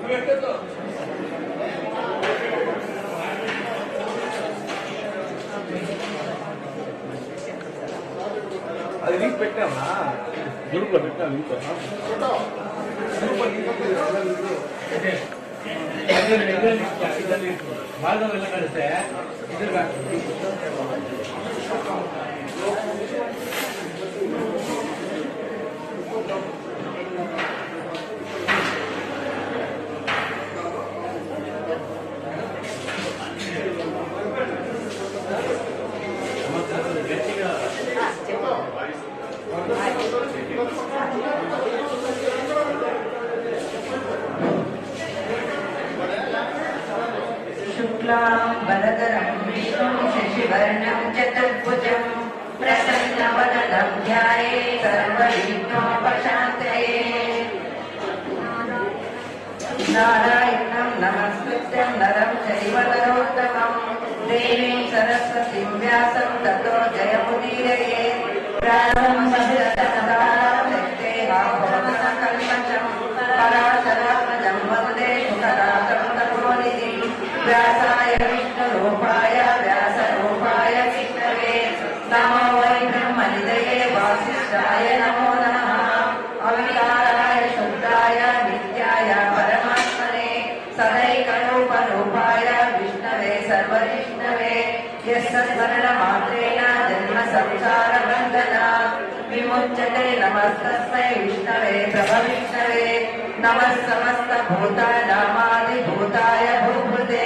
అది link పెట్టామా group లో పెట్టా లింక్ బాగా వెళ్ళగలిస్తే ఇద్దరు वरदरं विष्णुं शशिवर्णं चतुर्भुजं प्रसन्नवदनं ध्यायेत् सर्वविघ्नोपशान्तये। नारायणं नमस्कृत्यं नरं चैव नरोत्तमं देवीं सरस्वतीं व्यासं ततो जयमुदीरयेत्। पराशरात्मजं वन्दे सुखदातं तपोनिधिं व्यासाय विष्णुरूपाय व्यासरूपाय विष्णवे नमो वै ब्रह्मनिधये वासिष्ठाय नमो नमः। अविकाराय शुद्धाय नित्याय परमात्मने सदैकरूपरूपाय विष्णवे सर्वविष्णवे यस्मरणमात्रेण जन्म संसारबन्धनात् विमुच्यते। नमस्तस्मै विष्णवे प्रभविष्णवे नमः समस्तभूतानामादिभूताय भूभृते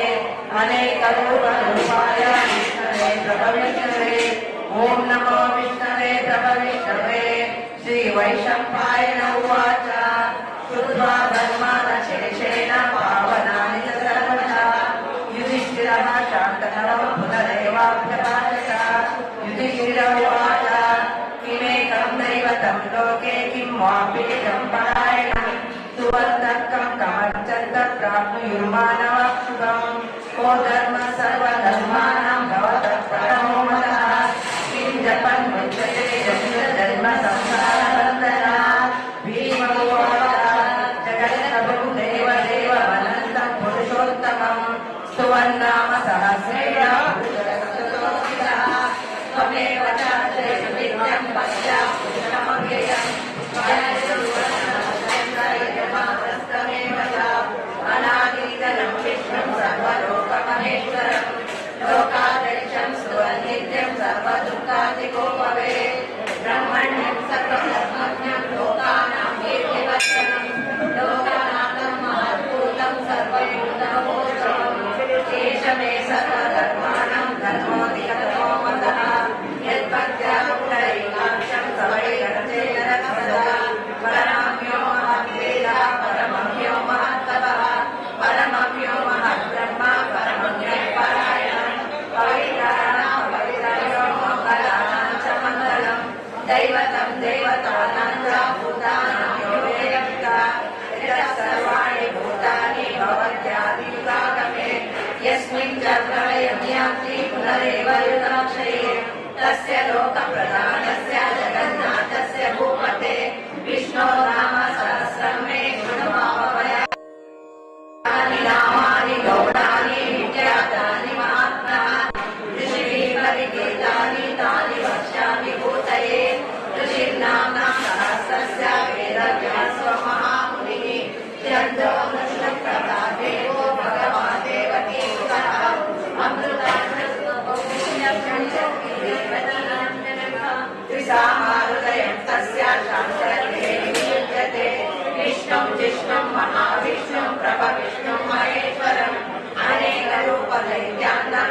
अनेकरूपरूपाय विष्णवे प्रभविष्णवे। ॐ नमो विष्णवे प्रभविष्णवे। श्रीवैशम्पायन उवाच श्रुत्वा धर्मानशेषेण पावनानि च सर्वथा युधिष्ठिरः शान्तनवः पुनरेवाभ्यभाषत। युधिष्ठिर उवाच किमेकं दैवतं लोके किं वापीडं परायणं सुवर्तकं कमर्चन्त प्राप्नुयुर्मानवः शुभं। को धर्म सर्वधर्माणां भवतः परमो मतः किं जपन् मुच्यते जन्म संसारबन्धनात्। भीम उवाच जगत्प्रभुं देवदेवमनन्तं पुरुषोत्तमं स्तुवन्नाम सहस्रेण त्वमेव चार्थे नित्यं पश्यामि पुरुषमव्ययम् यमात्रस्तमेव च अनादितरं विष्णुं सर्वलोकमहेश्वरं लोकाध्यक्षं सुवन्नित्यं सर्वदुःखादिकोपवे ब्रह्मण्यं सर्वधर्मज्ञं लोकानां कीर्तिवर्धनं लोकनाथं महद्भूतं सर्वभूतमहोत्सवम् एष मे सर्वधर्माणां धर्मोऽधिगतो मतः यद्भक्त्यामुक्तैकाक्षं सवैरचेन रक्षदा परमव्यो महद्वेदः परमव्यो महत्तपः परमव्यो महद्ब्रह्म परमव्यपरायणं पवित्राणां पवित्रयो मङ्गलानां च मङ्गलं दैवतं देवतानां च भूतानां यो वेदविता यतः सर्वाणि भूतानि भवत्यादियुगागमे यस्मिन् च प्रलयं यान्ति पुनरेव युगाक्षये तस्य लोकप्रधानस्य जगन्नाथस्य भूपते विष्णो नाम सहस्रं मे शृणुमावयानि नामानि गौणानि विख्यातानि महात्मनः ऋषिभिः परिगीतानि तानि वक्ष्यामि भूतये। ऋषिर्नाम्ना सहस्रस्य वेदव्यासो महामुनिः छन्दो नक्षत्रप्रादेवो भगवान् देवकीसुतः त्रिसामाहृदयं तस्य शास्त्रते वियुज्यते विष्णुं जिष्णुं महाविष्णुं प्रभविष्णुं महेश्वरम् अनेकरूपदैत्यान्तं